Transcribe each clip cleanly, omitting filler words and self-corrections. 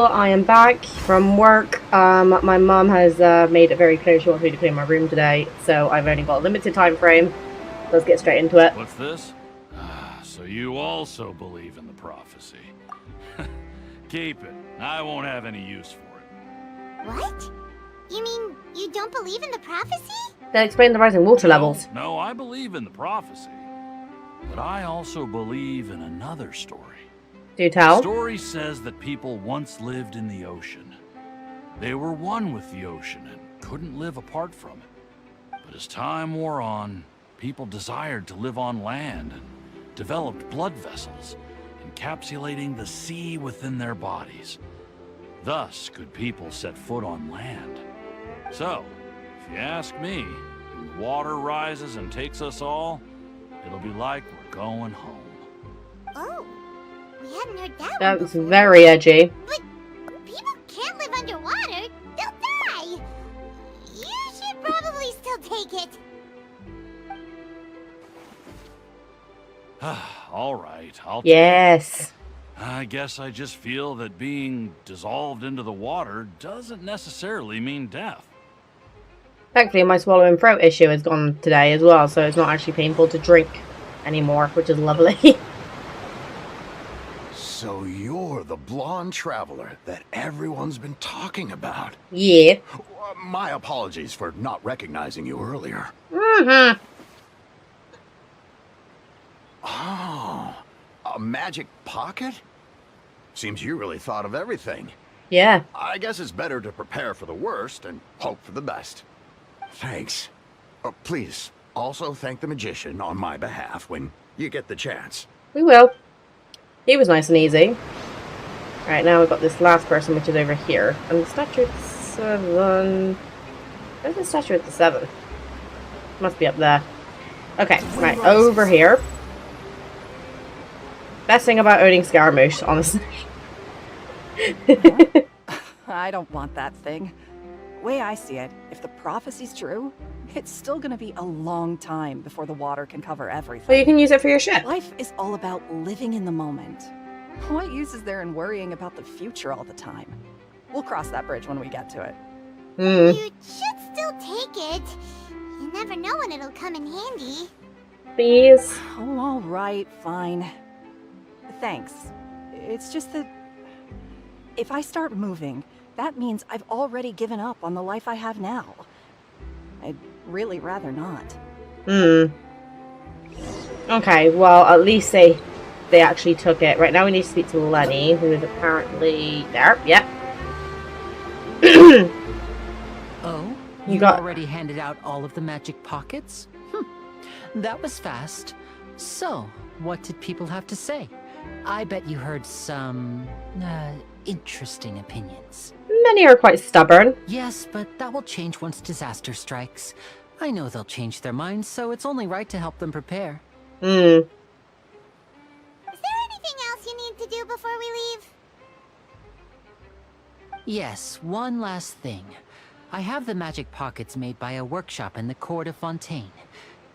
I am back from work. My mum has made it very clear she wants me to clean my room today, so I've only got a limited time frame. Let's get straight into it. What's this? So you also believe in the prophecy. Keep it. I won't have any use for it. What? You mean you don't believe in the prophecy? That explains the rising water levels. No, I believe in the prophecy. But I also believe in another story. Do tell. The story says that people once lived in the ocean. They were one with the ocean and couldn't live apart from it. But as time wore on, people desired to live on land and developed blood vessels, encapsulating the sea within their bodies. Thus could people set foot on land. So, if you ask me, when water rises and takes us all, it'll be like we're going home. Oh, we hadn't heard that That one was before. very edgy. But people can't live underwater. They'll die. You should probably still take it. All right, I'll Yes. I guess I just feel that being dissolved into the water doesn't necessarily mean death. Thankfully, my swallowing throat issue is gone today as well, so it's not actually painful to drink anymore, which is lovely. So you're the blonde traveler that everyone's been talking about. Yeah. My apologies for not recognizing you earlier. Mm-hmm. Oh, a magic pocket? Seems you really thought of everything. Yeah. I guess it's better to prepare for the worst and hope for the best. Thanks. Please, also thank the magician on my behalf when you get the chance. We will. He was nice and easy. Alright, now we've got this last person, which is over here. And the statue at the 7... Where's the statue at the 7? Must be up there. Okay, right, over here. Best thing about owning Scaramouche, honestly. I don't want that thing. Way I see it, if the prophecy's true, it's still gonna be a long time before the water can cover everything. Well, you can use it for your ship. Life is all about living in the moment. What use is there in worrying about the future all the time? We'll cross that bridge when we get to it. Hmm. You should still take it. You never know when it'll come in handy. Please. Oh, all right, fine. Thanks. It's just that if I start moving, that means I've already given up on the life I have now. I'd really rather not. Hmm. Okay, well, at least they actually took it. Right now we need to speak to Lenny, who is apparently there. Yep. Oh, You you got- already handed out all of the magic pockets? That was fast. So, what did people have to say? I bet you heard some, interesting opinions. Many are quite stubborn. Yes, but that will change once disaster strikes. I know they'll change their minds, so it's only right to help them prepare. Hmm. Is there anything else you need to do before we leave? Yes, one last thing. I have the magic pockets made by a workshop in the court of Fontaine.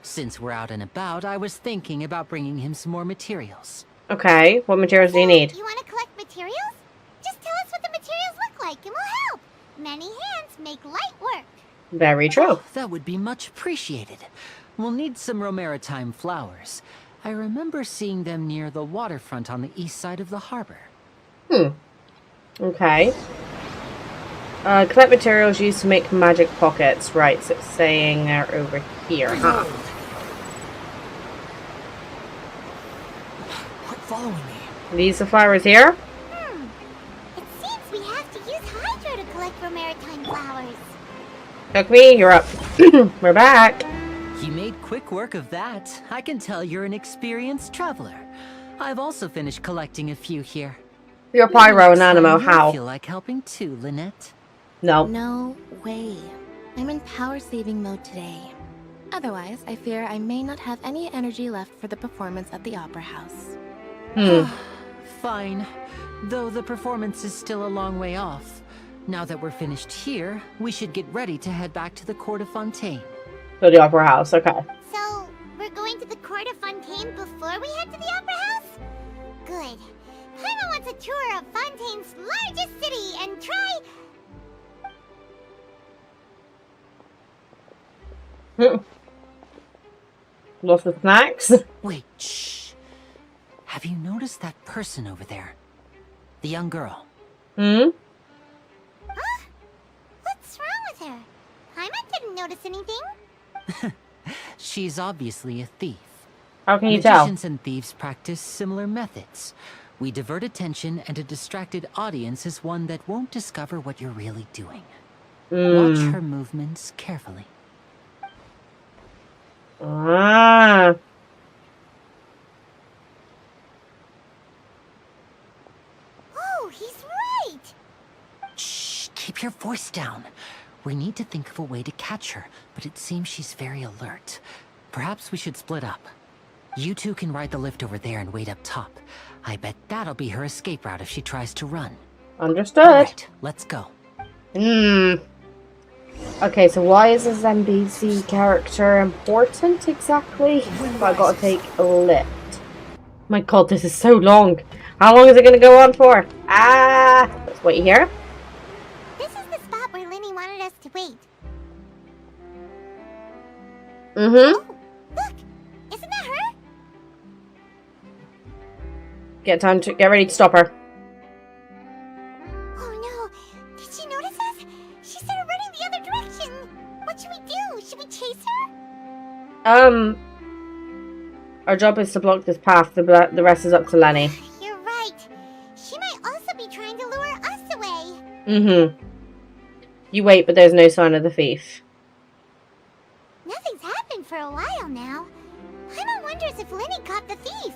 Since we're out and about, I was thinking about bringing him some more materials. Okay, what materials do you So, need? You want to collect materials? Just tell us what the materials look like and we'll help. Many hands make light work. Very true. Oh, that would be much appreciated. We'll need some romaritime flowers. I remember seeing them near the waterfront on the east side of the harbor. Okay. Collect materials used to make magic pockets. Right, so it's saying they're over here, huh? Quit following me. These the flowers here? It seems we have to use hydro to collect romaritime flowers. Took me, you're up. We're back. You made quick work of that. I can tell you're an experienced traveler. I've also finished collecting a few here. You're Pyro and Animo, I how? feel like helping too, Lynette. No. No way. I'm in power saving mode today. Otherwise, I fear I may not have any energy left for the performance at the Opera House. Fine. Though the performance is still a long way off. Now that we're finished here, we should get ready to head back to the court of Fontaine. So the Opera House, okay. So, we're going to the court of Fontaine before we head to the opera house? Good. Paimon wants a tour of Fontaine's largest city and try... Lots of snacks. Wait, shh. Have you noticed that person over there? The young girl. Hmm? Huh? What's wrong with her? Paimon didn't notice anything. She's obviously a thief. How can you tell? Magicians and thieves practice similar methods. We divert attention, and a distracted audience is one that won't discover what you're really doing. Watch her movements carefully. Ah. Oh, he's right. Shh, keep your voice down. We need to think of a way to catch her, but it seems she's very alert. Perhaps we should split up. You two can ride the lift over there and wait up top. I bet that'll be her escape route if she tries to run. Understood. Alright, let's go. Okay, so why is this NPC character important exactly? I gotta take a lift. My god, this is so long. How long is it gonna go on for? Ah! Let's wait here. This is the spot where Lenny wanted us to wait. Mm-hmm. Oh, look! Isn't that her? Get ready to stop her. Oh no! Did she notice us? She started running the other direction! What should we do? Should we chase her? Our job is to block this path. The rest is up to Lenny. You're right. She might also be trying to lure us away. Mm-hmm. You wait, but there's no sign of the thief. Nothing's happened for a while now. Paimon wonders if Lenny caught the thief.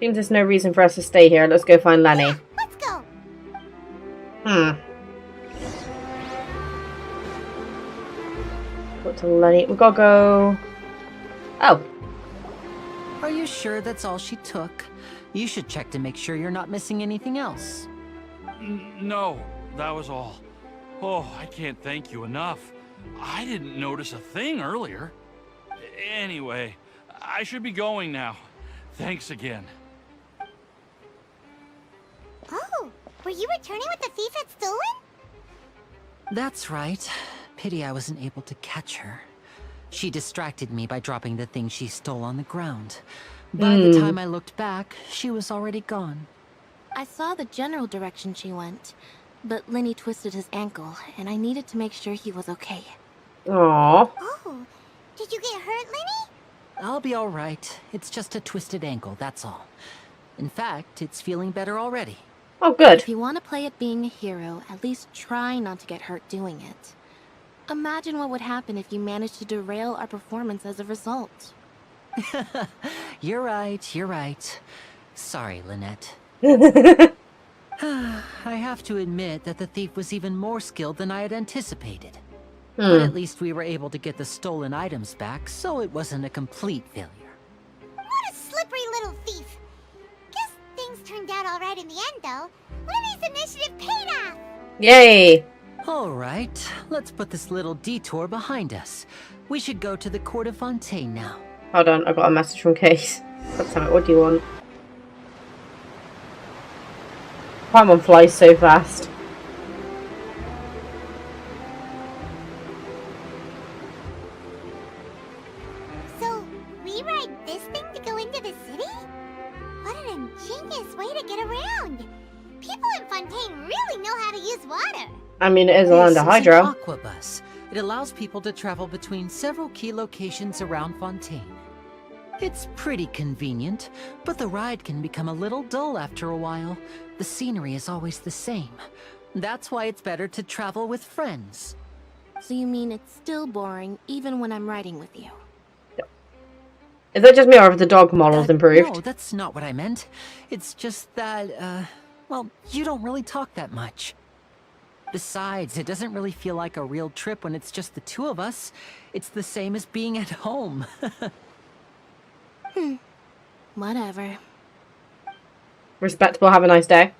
Seems there's no reason for us to stay here. Let's go find Lenny. Yeah, let's go. Go to Lenny. We gotta go. Oh. Are you sure that's all she took? You should check to make sure you're not missing anything else. No, that was all. Oh, I can't thank you enough. I didn't notice a thing earlier. Anyway, I should be going now. Thanks again. Oh, were you returning what the thief had stolen? That's right. Pity I wasn't able to catch her. She distracted me by dropping the thing she stole on the ground. By the time I looked back, she was already gone. I saw the general direction she went, but Lenny twisted his ankle, and I needed to make sure he was okay. Aww. Oh, did you get hurt, Lenny? I'll be alright. It's just a twisted ankle, that's all. In fact, it's feeling better already. Oh, good. If you want to play at being a hero, at least try not to get hurt doing it. Imagine what would happen if you managed to derail our performance as a result. You're right, you're right. Sorry, Lynette. I have to admit that the thief was even more skilled than I had anticipated. But at least we were able to get the stolen items back, so it wasn't a complete failure. What a slippery little thief. Guess things turned out alright in the end, though. Lenny's initiative paid off. Yay. Alright, let's put this little detour behind us. We should go to the court of Fontaine now. Hold on, I got a message from Case. What do you want? Paimon flies so fast. So, we ride this thing to go into the city? What an ingenious way to get around. People in Fontaine really know how to use water. I mean, it is a land of This is hydro. an aquabus. It allows people to travel between several key locations around Fontaine. It's pretty convenient, but the ride can become a little dull after a while. The scenery is always the same. That's why it's better to travel with friends. So you mean it's still boring even when I'm riding with you? Is that just me or have the dog models improved? No, that's not what I meant. It's just that, well, you don't really talk that much. Besides, it doesn't really feel like a real trip when it's just the two of us. It's the same as being at home. Whatever. Respectable, have a nice day.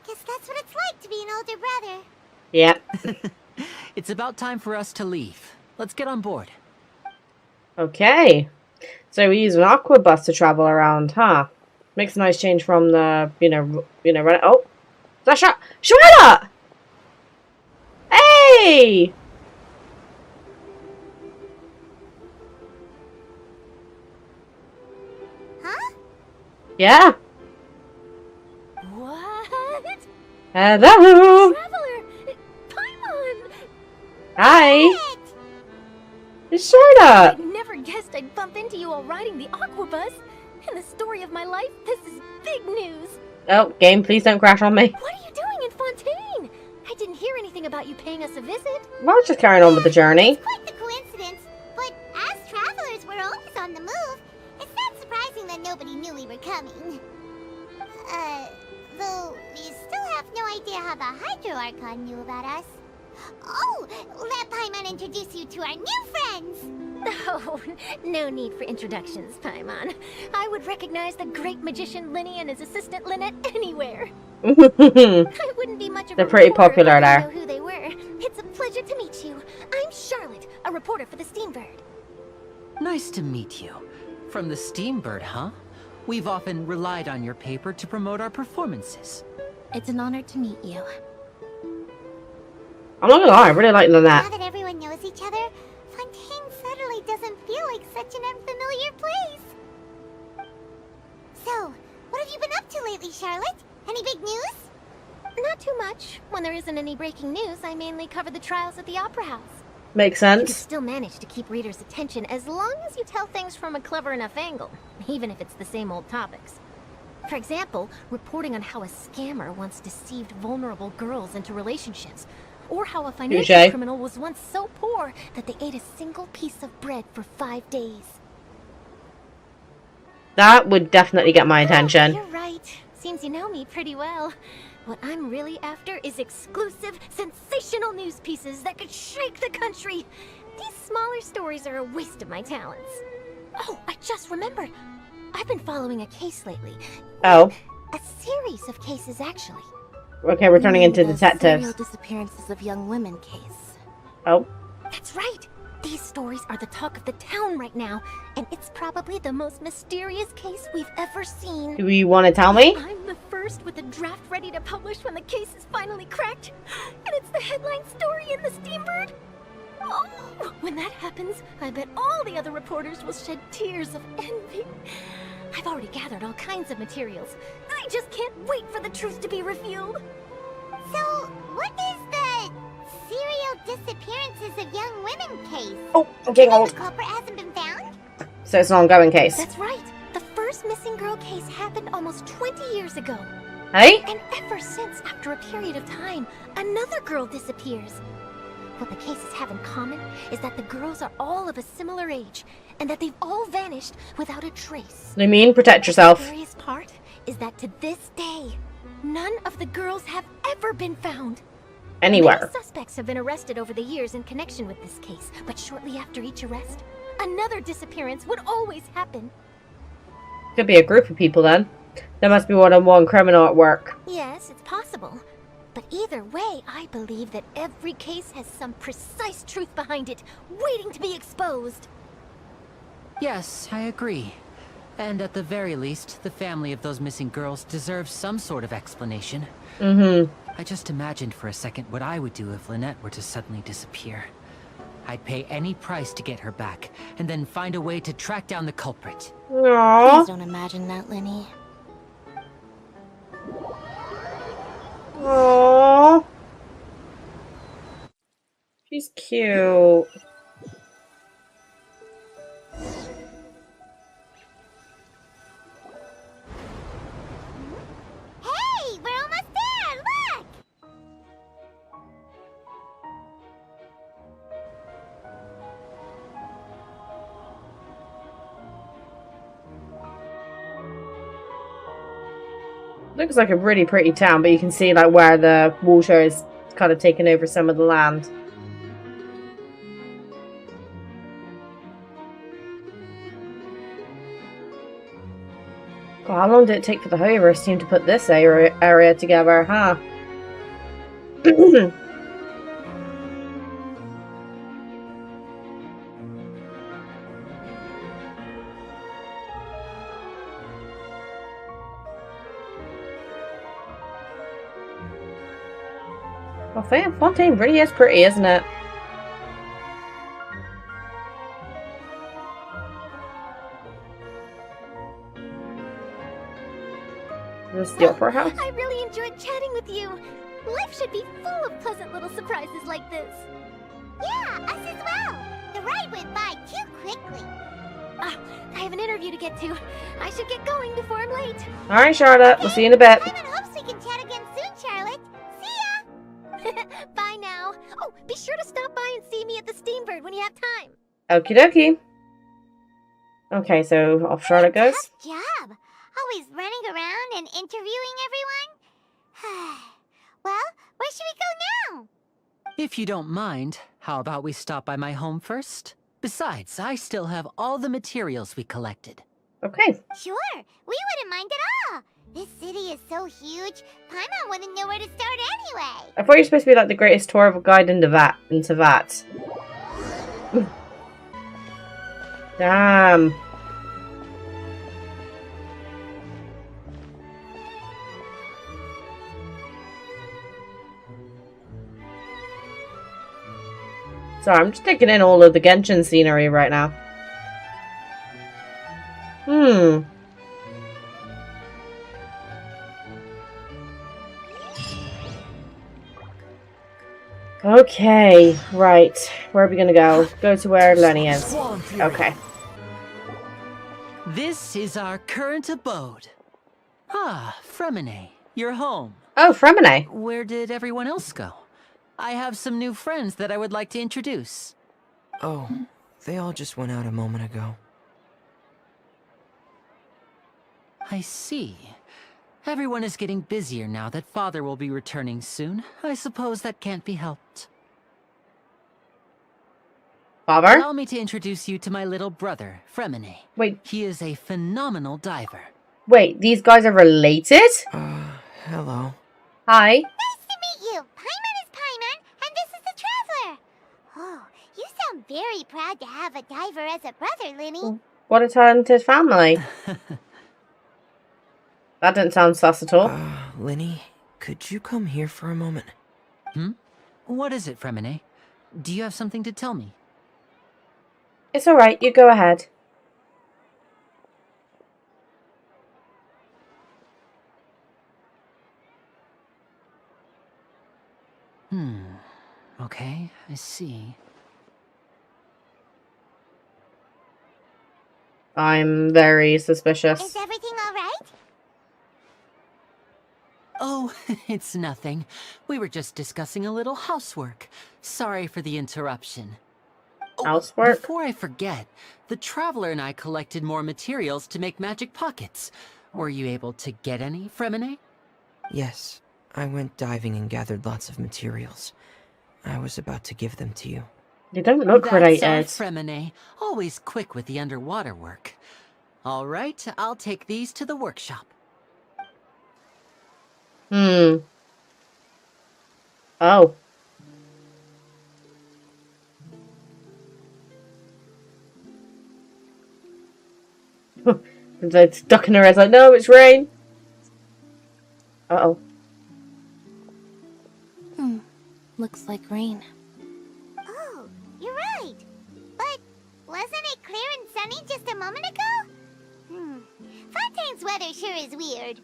Guess that's what it's like to be an older brother. Yeah. It's about time for us to leave. Let's get on board. Okay. So we use an aqua bus to travel around, huh? Makes a nice change from the, run. Oh, that shot, Shredder! Hey! Huh? Yeah. What? Hello. Traveler! Paimon! Hi. What? It's Shredder. I never guessed I'd bump into you while riding the Aquabus. In the story of my life, this is big news. Oh, game, please don't crash on me. What are you doing in Fontaine? I didn't hear anything about you paying us a visit. Well, let's just carrying on with the journey. It's quite the coincidence, but as travelers, we're always on the move. It's not surprising that nobody knew we were coming. Though we still have no idea how the Hydro Archon knew about us. Oh, let Paimon introduce you to our new friends! Oh, no need for introductions, Paimon. I would recognize the great magician Linny and his assistant Lynette anywhere. I wouldn't be much of They're a pretty reporter popular if I there. didn't know who they were. It's a pleasure to meet you. I'm Charlotte, a reporter for the Steambird. Nice to meet you. From the Steambird, huh? We've often relied on your paper to promote our performances. It's an honor to meet you. I'm not gonna lie, I really like Now that. that everyone knows each other, Fontaine suddenly doesn't feel like such an unfamiliar place. So, what have you been up to lately, Charlotte? Any big news? Not too much. When there isn't any breaking news, I mainly cover the trials at the Opera House. Makes You can sense. still manage to keep readers' attention as long as you tell things from a clever enough angle, even if it's the same old topics. For example, reporting on how a scammer once deceived vulnerable girls into relationships, or how a financial Touché. criminal was once so poor that they ate a single piece of bread for 5 days. That would definitely get my attention. You're right. Seems you know me pretty well. What I'm really after is exclusive, sensational news pieces that could shake the country. These smaller stories are a waste of my talents. Oh, I just remembered. I've been following a case lately. Oh, A series of cases, actually. okay, we're turning into The serial detectives. disappearances of young women case. Oh, That's right. These stories are the talk of the town right now, and it's probably the most mysterious case we've ever seen. do you want to tell me? I'm the first with a draft ready to publish when the case is finally cracked. And it's the headline story in the Steambird. Oh, when that happens, I bet all the other reporters will shed tears of envy. I've already gathered all kinds of materials. I just can't wait for the truth to be revealed. So, what is the serial disappearances of young women case? Oh, I'm getting The old. culprit hasn't been found? So it's an ongoing case. That's right. The first missing girl case happened almost 20 years ago. Hey? And ever since, after a period of time, another girl disappears. What the cases have in common is that the girls are all of a similar age, and that they've all vanished without a trace. I mean, protect The yourself. scariest part is that to this day, none of the girls have ever been found. Anywhere. Many suspects have been arrested over the years in connection with this case, but shortly after each arrest, another disappearance would always happen. Could be a group of people then. There must be more than one criminal at work. Yes, it's possible. But either way, I believe that every case has some precise truth behind it, waiting to be exposed. Yes, I agree. And at the very least, the family of those missing girls deserves some sort of explanation. Mm-hmm. I just imagined for a second what I would do if Lynette were to suddenly disappear. I'd pay any price to get her back, and then find a way to track down the culprit. Aww. Please don't imagine that, Linny. Aww. She's cute. Hey, we're almost there! Look! Looks like a really pretty town, but you can see like where the water is kind of taking over some of the land. God, how long did it take for the Hoyo-mix team to put this area together, huh? Well, Fontaine really is pretty, isn't it? This is the opera house? I really enjoyed chatting with you. Life should be full of pleasant little surprises like this. Yeah, us as well. The ride went by too quickly. I have an interview to get to. I should get going before I'm late. Alright, Charlotte. We'll see you in a bit. Paimon hopes we can chat again soon, Charlotte. See ya! Bye now. Oh, be sure to stop by and see me at the Steambird when you have time. Okie dokie. Okay, so off Charlotte goes. Tough job. Always running around and interviewing everyone. Well, where should we go now? If you don't mind, how about we stop by my home first? Besides, I still have all the materials we collected. Okay. Sure, we wouldn't mind at all. This city is so huge, Paimon wouldn't know where to start anyway. I thought you were supposed to be like the greatest tour of a guide into that. Damn. Sorry, I'm just taking in all of the Genshin scenery right now. Okay, right. Where are we gonna go? Go to where Lenny is. Okay. This is our current abode. Ah, Fremine, you're home. Oh, Fremine. Where did everyone else go? I have some new friends that I would like to introduce. Oh, they all just went out a moment ago. I see. Everyone is getting busier now that Father will be returning soon. I suppose that can't be helped. Father? Allow me to introduce you to my little brother, Fremine. Wait, He is a phenomenal diver. wait, these guys are related? Hello. Hi. Nice to meet you. Paimon is Paimon, and this is the Traveler. Oh, you sound very proud to have a diver as a brother, Linny. What a talented family. That didn't sound sus at all. Linny, could you come here for a moment? What is it, Fremine? Do you have something to tell me? It's alright, you go ahead. Okay, I see. I'm very suspicious. Is everything all right? Oh, it's nothing. We were just discussing a little housework. Sorry for the interruption. Oh, Housework? Before I forget, the Traveler and I collected more materials to make magic pockets. Were you able to get any, Fremine? Yes, I went diving and gathered lots of materials. I was about to give them to you. They don't look That's related. our Fremine, always quick with the underwater work. All right, I'll take these to the workshop. Oh. They're stuck in her head like, no, it's rain. Uh-oh. Looks like rain. Oh, you're right. But wasn't it clear and sunny just a moment ago? Fontaine's weather sure is weird.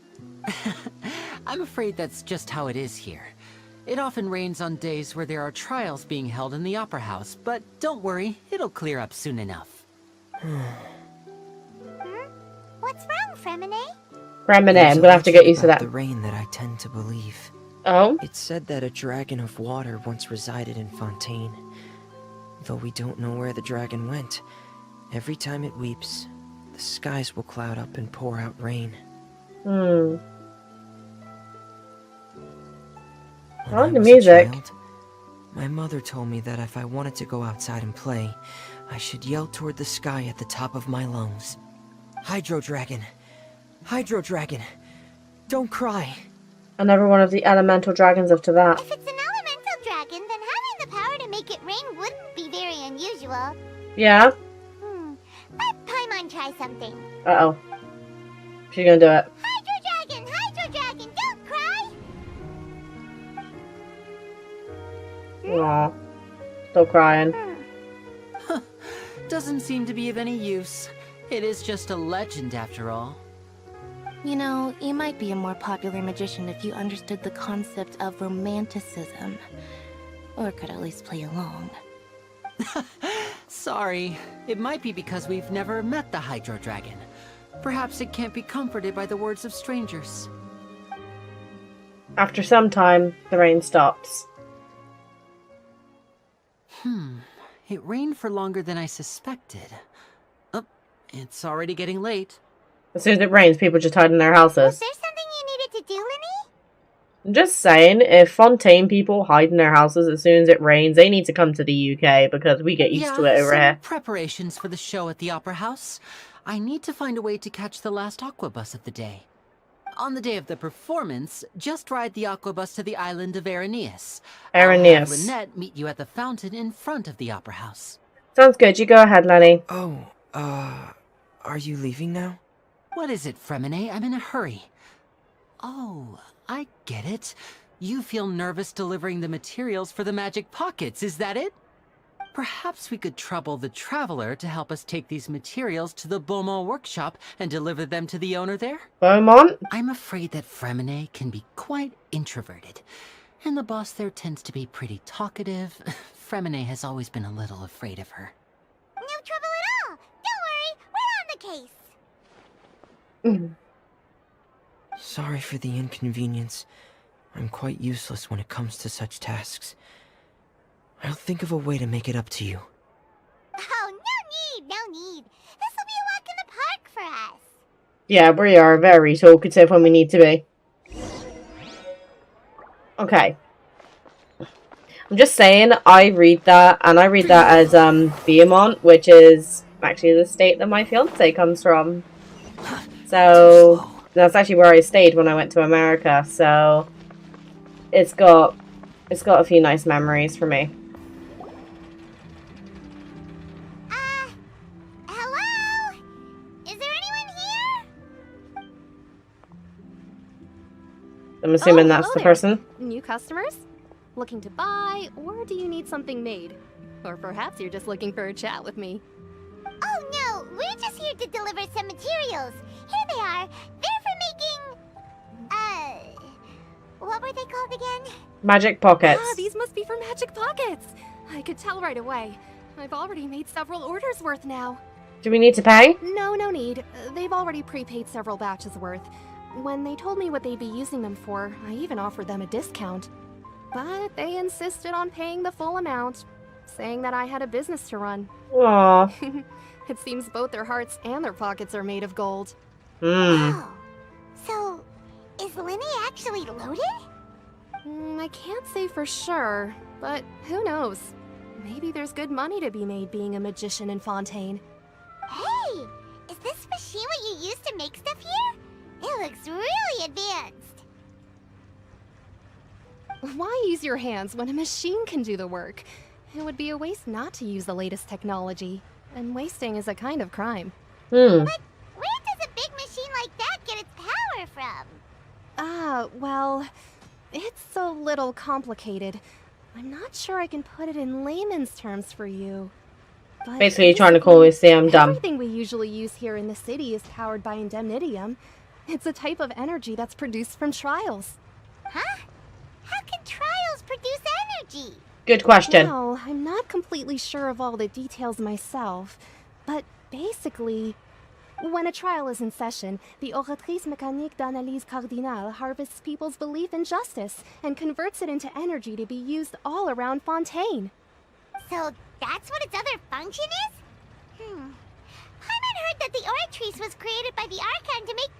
I'm afraid that's just how it is here. It often rains on days where there are trials being held in the Opera House, but don't worry, it'll clear up soon enough. What's wrong, Fremine? Fremine, I'm gonna have to get used to that. The rain that I tend to believe. Oh? It said that a dragon of water once resided in Fontaine. Though we don't know where the dragon went, every time it weeps, the skies will cloud up and pour out rain. I When like the was a music. child, my mother told me that if I wanted to go outside and play, I should yell toward the sky at the top of my lungs. Hydro Dragon! Hydro Dragon! Don't cry! Another one of the elemental dragons up to that. If it's an elemental dragon, then having the power to make it rain wouldn't be very unusual. Yeah? Let Paimon try something. Uh-oh. She's gonna do it. Hydro Dragon, don't cry! Aw. Still crying. Doesn't seem to be of any use. It is just a legend after all. You know, you might be a more popular magician if you understood the concept of romanticism. Or could at least play along. Sorry. It might be because we've never met the Hydro Dragon. Perhaps it can't be comforted by the words of strangers. After some time, the rain stops. It rained for longer than I suspected. Oh, it's already getting late. As soon as it rains, people just hide in their Was houses. there something you needed to do, Linny? I'm just saying, if Fontaine people hide in their houses as soon as it rains, they need to come to the UK because we get used to it over some here. preparations for the show at the Opera House. I need to find a way to catch the last aqua bus of the day. On the day of the performance, just ride the aqua bus to the island of Araneus. I'll have Araneus. Lynette meet you at the fountain in front of the Opera House. Sounds good. You go ahead, Lenny. Oh, are you leaving now? What is it, Fremine? I'm in a hurry. Oh, I get it. You feel nervous delivering the materials for the magic pockets, is that it? Perhaps we could trouble the Traveler to help us take these materials to the Beaumont workshop and deliver them to the owner there? Beaumont? I'm afraid that Fremine can be quite introverted, and the boss there tends to be pretty talkative. Fremine has always been a little afraid of her. No trouble at all. Don't worry, we're on the case. Sorry for the inconvenience. I'm quite useless when it comes to such tasks. I'll think of a way to make it up to you. Oh, no need. This will be a walk in the park for us. Yeah, we are very talkative when we need to be. Okay. I'm just saying, I read that as, Beaumont, which is actually the state that my fiance comes from. So, that's actually where I stayed when I went to America, so it's got a few nice memories for me. Hello? Is there anyone here? I'm assuming that's hello the there. person. New customers? Looking to buy, or do you need something made? Or perhaps you're just looking for a chat with me. Oh no, we're just here to deliver some materials. Here they are. They're for making... what were they called again? Magic pockets. Ah, these must be for Magic Pockets! I could tell right away. I've already made several orders worth now. Do we need to pay? No need. They've already prepaid several batches worth. When they told me what they'd be using them for, I even offered them a discount. But they insisted on paying the full amount, saying that I had a business to run. Aww. It seems both their hearts and their pockets are made of gold. Oh. So, is Linny actually loaded? I can't say for sure, but who knows? Maybe there's good money to be made being a magician in Fontaine. Hey, is this machine what you use to make stuff here? It looks really advanced. Why use your hands when a machine can do the work? It would be a waste not to use the latest technology, and wasting is a kind of crime. But where does a big machine like that get its power from? Well, it's a little complicated. I'm not sure I can put it in layman's terms for you. But Basically, you're trying to call me say I'm dumb. everything we usually use here in the city is powered by indemnitium. It's a type of energy that's produced from trials. Huh? How can trials produce energy? Good question. Well, I'm not completely sure of all the details myself, but basically, when a trial is in session, the Oratrice Mécanique d'Analyse Cardinale harvests people's belief in justice and converts it into energy to be used all around Fontaine. So that's what its other function is? Paimon heard that the Oratrice was created by the Archon to make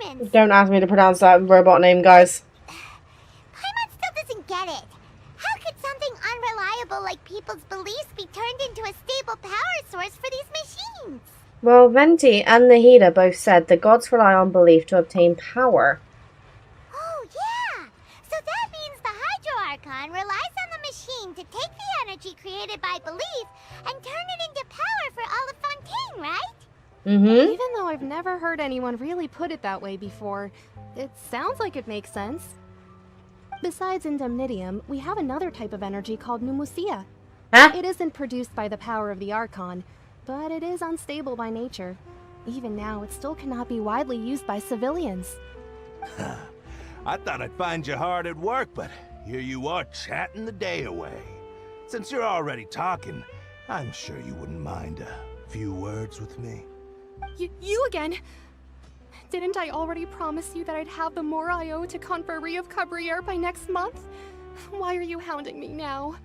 judgments. Don't ask me to pronounce that robot name, guys. Paimon still doesn't get it. How could something unreliable like people's beliefs be turned into a stable power source for these machines? Well, Venti and Nahida both said the gods rely on belief to obtain power. Oh, yeah! So that means the Hydro Archon relies on the machine to take the energy created by belief and turn it into power for all of Fontaine, right? Mm-hmm. Even though I've never heard anyone really put it that way before, it sounds like it makes sense. Besides indemnitium, we have another type of energy called pneumosia. Huh? It isn't produced by the power of the Archon, but it is unstable by nature. Even now, it still cannot be widely used by civilians. I thought I'd find you hard at work, but here you are chatting the day away. Since you're already talking, I'm sure you wouldn't mind a few words with me. You again? Didn't I already promise you that I'd have the more I owe to Confrérie of Cabriere by next month? Why are you hounding me now?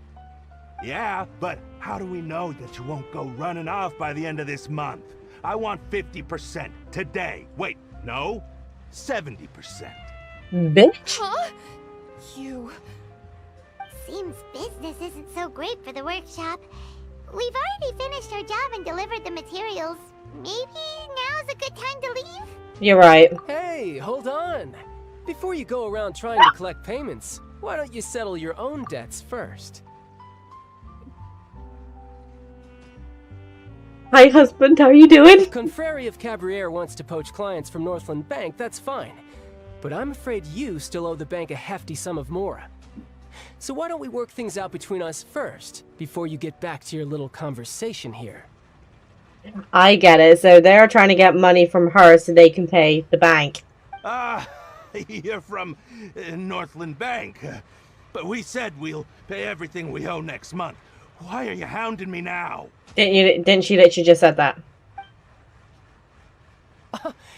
Yeah, but how do we know that you won't go running off by the end of this month? I want 50% today. Wait, no, 70%. Bitch. Huh? You... Seems business isn't so great for the workshop. We've already finished our job and delivered the materials. Maybe now's a good time to leave? You're right. Hey, hold on. Before you go around trying to collect payments, why don't you settle your own debts first? Hi, husband. How are you doing? If Confrérie of Cabriere wants to poach clients from Northland Bank, that's fine. But I'm afraid you still owe the bank a hefty sum of mora. So why don't we work things out between us first, before you get back to your little conversation here? I get it. So they're trying to get money from her so they can pay the bank. You're from Northland Bank. But we said we'll pay everything we owe next month. Why are you hounding me now? Didn't she literally just said that?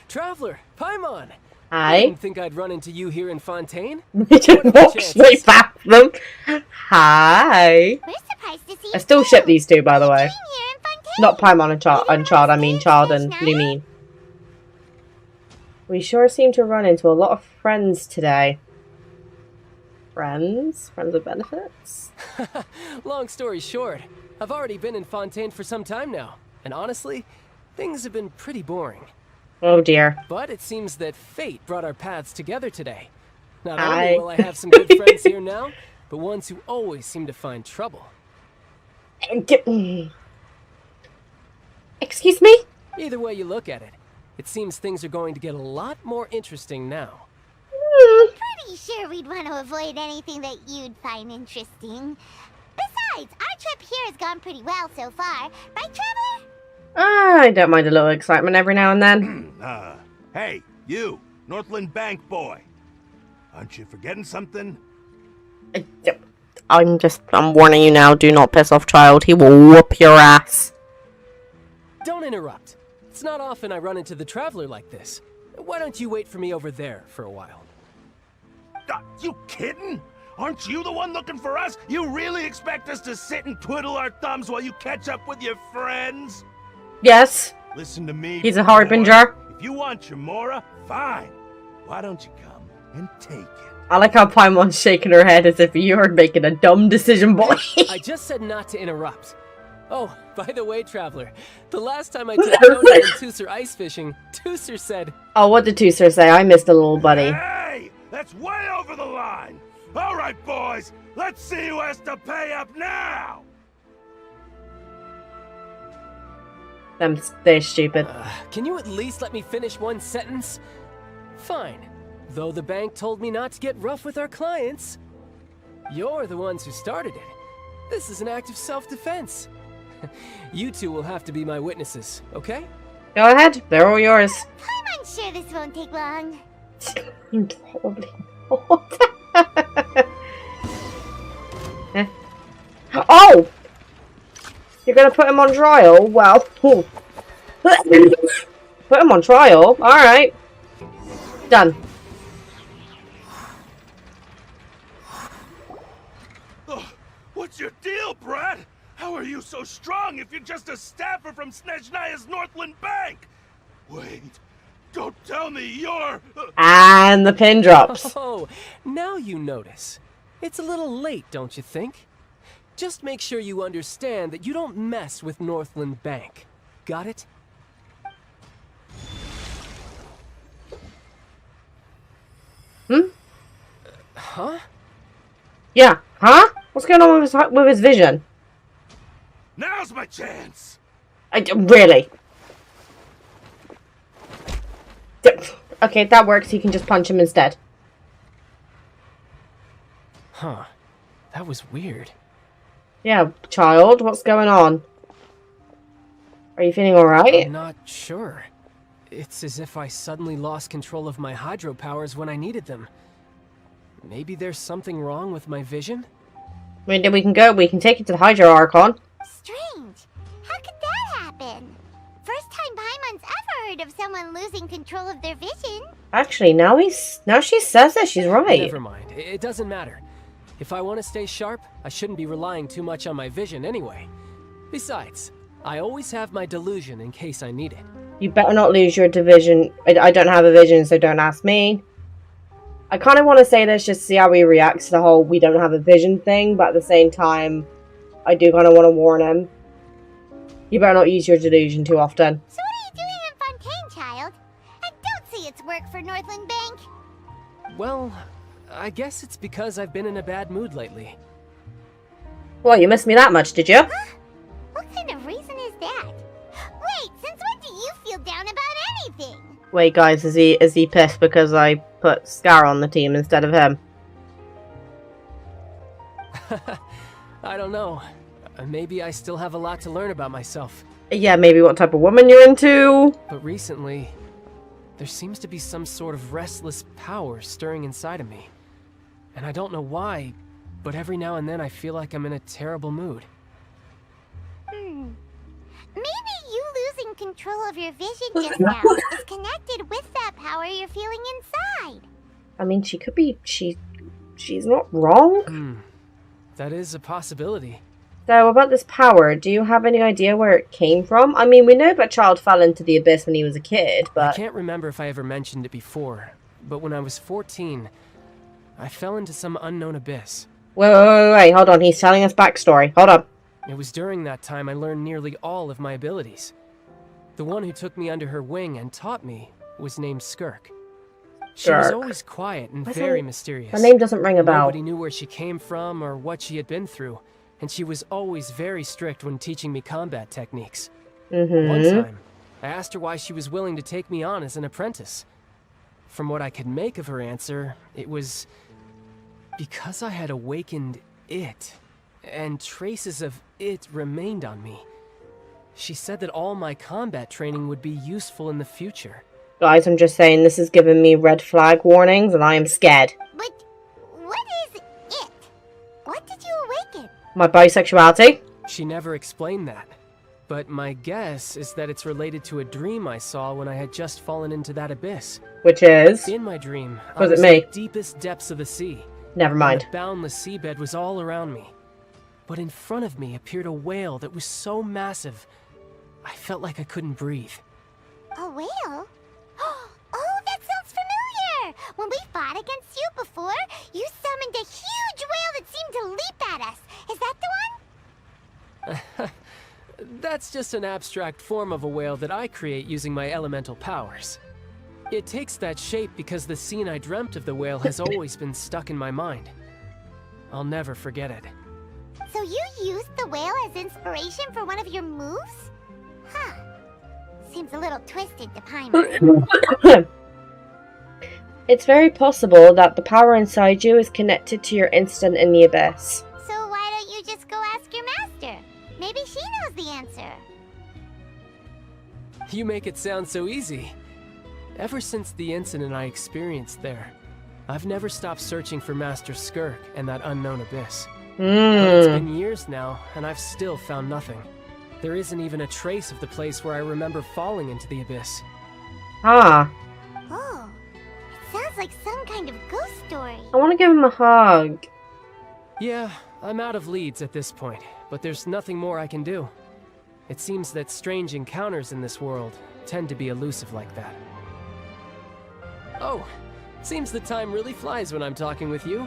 Traveler, Paimon! Hi. I didn't think I'd run into you here in Fontaine. We just walked straight past them. Hi. We're surprised to see I still ship these two, by the way. here in Fontaine. Not Paimon and Childe, I mean Childe and Lumine. We sure seem to run into a lot of friends today. Friends? Friends with benefits? Long story short, I've already been in Fontaine for some time now, and honestly, things have been pretty boring. Oh dear. But it seems that fate brought our paths together today. Not Hi. only will I have some good friends here now, but ones who always seem to find trouble. Excuse me? Either way you look at it, it seems things are going to get a lot more interesting now. Pretty sure we'd want to avoid anything that you'd find interesting. Besides, our trip here has gone pretty well so far. Right, Traveler? I don't mind a little excitement every now and then. Hey, you, Northland Bank boy. Aren't you forgetting something? I'm warning you now, do not piss off Childe. He will whoop your ass. Don't interrupt. It's not often I run into the Traveler like this. Why don't you wait for me over there for a while? You kidding? Aren't you the one looking for us? You really expect us to sit and twiddle our thumbs while you catch up with your friends? Yes. Listen to me. He's a boy. harbinger. If you want your mora, fine. Why don't you come and take it? I like how Paimon's shaking her head as if you're making a dumb decision, boy. I just said not to interrupt. Oh, by the way, Traveler, the last time I took Tony and Tusser ice fishing, Tusser said... Oh, what did Tusser say? I missed a little buddy. Hey! That's way over the line! Alright, boys! Let's see who has to pay up now! They're stupid. Can you at least let me finish one sentence? Fine. Though the bank told me not to get rough with our clients. You're the ones who started it. This is an act of self-defense. You two will have to be my witnesses, okay? Go ahead. They're all yours. I'm unsure this won't take long. Probably not. Oh! You're gonna put him on trial? Well, put him on trial? Alright. Done. Oh, what's your deal, Brad? How are you so strong if you're just a staffer from Snezhnaya's Northland Bank? Wait, don't tell me you're... And the pin drops. Oh, now you notice. It's a little late, don't you think? Just make sure you understand that you don't mess with Northland Bank. Got it? Huh? Yeah. Huh? What's going on with his vision? Now's my chance! Really? Okay, if that works, he can just punch him instead. Huh. That was weird. Yeah, child, what's going on? Are you feeling alright? I'm not sure. It's as if I suddenly lost control of my hydro powers when I needed them. Maybe there's something wrong with my vision? I mean, we can take it to the Hydro Archon. Strange. How could that happen? First time Paimon's ever heard of someone losing control of their vision. Actually, now she says that she's right. Never mind. It doesn't matter. If I want to stay sharp, I shouldn't be relying too much on my vision anyway. Besides, I always have my delusion in case I need it. You better not lose your division. I don't have a vision, so don't ask me. I kind of want to say this just to see how he reacts to the whole we don't have a vision thing, but at the same time, I do kind of want to warn him. You better not use your delusion too often. So what are you doing in Fontaine, child? I don't see its work for Northland Bank. Well, I guess it's because I've been in a bad mood lately. Well, you missed me that much, did you? Huh? What kind of reason is that? Wait, since when do you feel down about anything? Wait, guys, is he pissed because I put Scar on the team instead of him? I don't know. Maybe I still have a lot to learn about myself. Yeah, maybe what type of woman you're into. But recently, there seems to be some sort of restless power stirring inside of me. And I don't know why, but every now and then I feel like I'm in a terrible mood. Maybe you losing control of your vision just now is connected with that power you're feeling inside. I mean, she could be... She's not wrong. That is a possibility. So, about this power, do you have any idea where it came from? I mean, we know that Childe fell into the abyss when he was a kid, but... I can't remember if I ever mentioned it before, but when I was 14, I fell into some unknown abyss. Wait, hold on. He's telling us backstory. Hold on. It was during that time I learned nearly all of my abilities. The one who took me under her wing and taught me was named Skirk. She was always quiet and very mysterious. Her name doesn't ring a bell. Nobody knew where she came from or what she had been through, and she was always very strict when teaching me combat techniques. One time, I asked her why she was willing to take me on as an apprentice. From what I could make of her answer, it was because I had awakened it, and traces of it remained on me. She said that all my combat training would be useful in the future. Guys, I'm just saying this is giving me red flag warnings, and I am scared. But what is it? What did you awaken? My bisexuality? She never explained that. But my guess is that it's related to a dream I saw when I had just fallen into that abyss. Which is? In my dream, Was I was it me? in the deepest depths of the sea. Never mind. And the boundless seabed was all around me. But in front of me appeared a whale that was so massive, I felt like I couldn't breathe. A whale? Oh, that sounds familiar! When we fought against you before, you summoned a huge whale that seemed to leap at us. Is that the one? That's just an abstract form of a whale that I create using my elemental powers. It takes that shape because the scene I dreamt of the whale has always been stuck in my mind. I'll never forget it. So you used the whale as inspiration for one of your moves? Huh. Seems a little twisted to Paimon. It's very possible that the power inside you is connected to your instant in the abyss. So why don't you just go ask your master? Maybe she knows the answer. You make it sound so easy. Ever since the incident I experienced there, I've never stopped searching for Master Skirk and that unknown abyss. But it's been years now, and I've still found nothing. There isn't even a trace of the place where I remember falling into the abyss. Ah. Oh, it sounds like some kind of ghost story. I want to give him a hug. Yeah, I'm out of leads at this point, but there's nothing more I can do. It seems that strange encounters in this world tend to be elusive like that. Oh, seems the time really flies when I'm talking with you.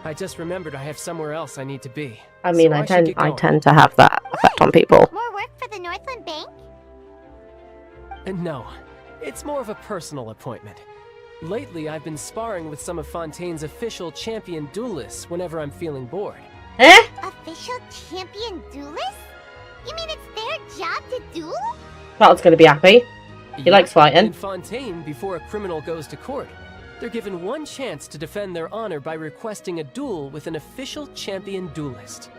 I just remembered I have somewhere else I need to be. I mean, so I tend to have that effect on people. More work for the Northland Bank? No, it's more of a personal appointment. Lately, I've been sparring with some of Fontaine's official champion duelists whenever I'm feeling bored. Eh? Official champion duelists? You mean it's their job to duel? Childe's gonna be happy. He likes fighting. In Fontaine, before a criminal goes to court, They're given one chance to defend their honor by requesting a duel with an official champion duelist.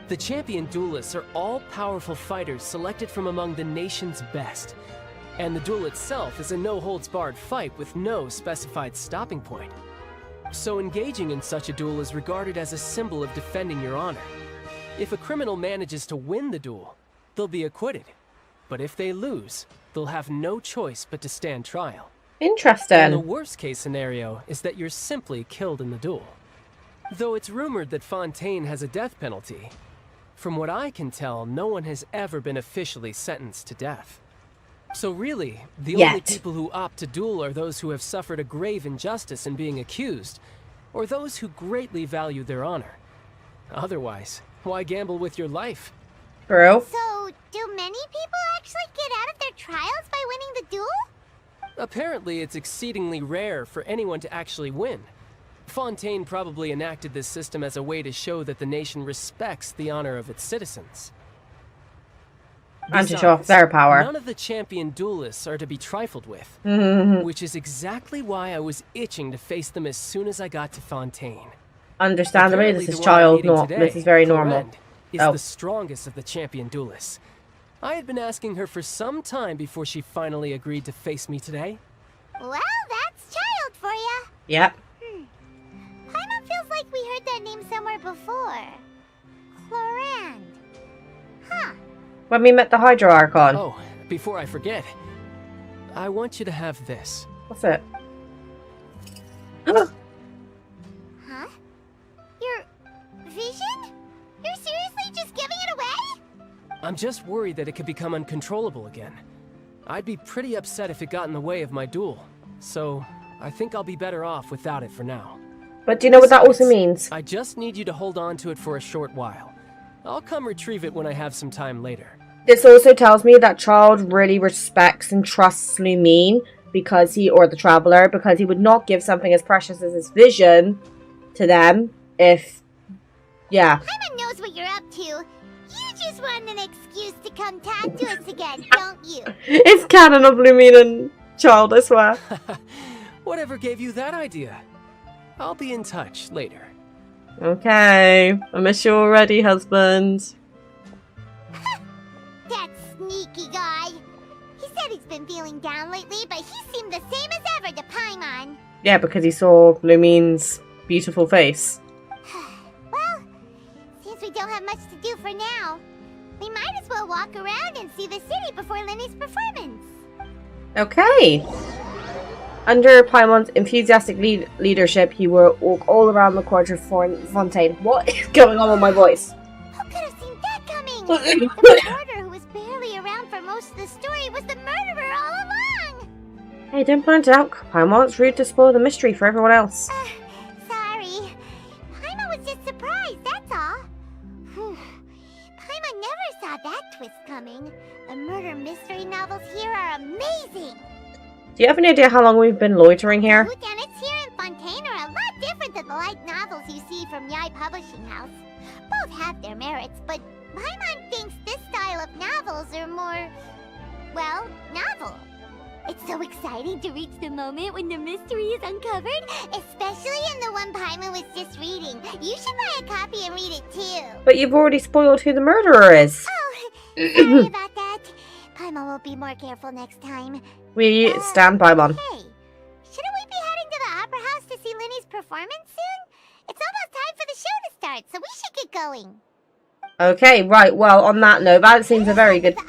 The champion duelists are all-powerful fighters selected from among the nation's best. And the duel itself is a no-holds-barred fight with no specified stopping point. So engaging in such a duel is regarded as a symbol of defending your honor. If a criminal manages to win the duel, they'll be acquitted. But if they lose, they'll have no choice but to stand trial. Interesting. And the worst-case scenario is that you're simply killed in the duel. Though it's rumored that Fontaine has a death penalty, from what I can tell, no one has ever been officially sentenced to death. So really, the only people who opt to duel are those who have suffered a grave injustice in being accused, or those who greatly value their honor. Otherwise, why gamble with your life? Bro. So, do many people actually get out of their trials by winning the duel? Apparently, it's exceedingly rare for anyone to actually win. Fontaine probably enacted this system as a way to show that the nation respects the honor of its citizens. And to show off their power. None of the champion duelists are to be trifled with, which is exactly why I was itching to face them as soon as I got to Fontaine. Understandably, Apparently, this is the one I'm child, meeting not. today, This is very normal. Clorinde, is the strongest of the champion duelists. I had been asking her for some time before she finally agreed to face me today. Well, that's Childe for ya. Yep. Paimon feels like we heard that name somewhere before. Clorinde. Huh. When we met the Hydro Archon. Oh, before I forget, I want you to have this. What's it? Huh? Your vision? You're seriously just giving it away? I'm just worried that it could become uncontrollable again. I'd be pretty upset if it got in the way of my duel, so I think I'll be better off without it for now. But do you know what that also means? I just need you to hold on to it for a short while. I'll come retrieve it when I have some time later. This also tells me that Childe really respects and trusts Lumine because or the Traveler, because he would not give something as precious as his vision to them if, Paimon knows what you're up to. You just want an excuse to come talk to us again, don't you? It's canon of Lumine and Childe, I swear. Whatever gave you that idea? I'll be in touch later. Okay, I miss you already, husband. That sneaky guy. He said he's been feeling down lately, but he seemed the same as ever to Paimon. Yeah, because he saw Lumine's beautiful face. Well, since we don't have much to do for now, we might as well walk around and see the city before Lenny's performance. Okay. Under Paimon's enthusiastic leadership, he will walk all around the court of Fontaine. What is going on with my voice? Who could have seen that coming? The reporter who was barely around for most of the story was the murderer all along! Hey, don't point it out, Paimon. It's rude to spoil the mystery for everyone else. Sorry. Paimon was just surprised, that's all. Whew. Paimon never saw that twist coming. The murder mystery novels here are amazing! Do you have any idea how long we've been loitering here? Whodunits here in Fontaine are a lot different than the light novels you see from Yai Publishing House. Both have their merits, but Paimon thinks this style of novels are more, well, novel. It's so exciting to reach the moment when the mystery is uncovered, especially in the one Paimon was just reading. You should buy a copy and read it too. But you've already spoiled who the murderer is. Oh, sorry about that. Paimon will be more careful next time. We stand Paimon. Hey, shouldn't we be heading to the Opera House to see Lenny's performance soon? It's almost time for the show to start, so we should get going. Okay, right, well, on that note, that seems a very good... The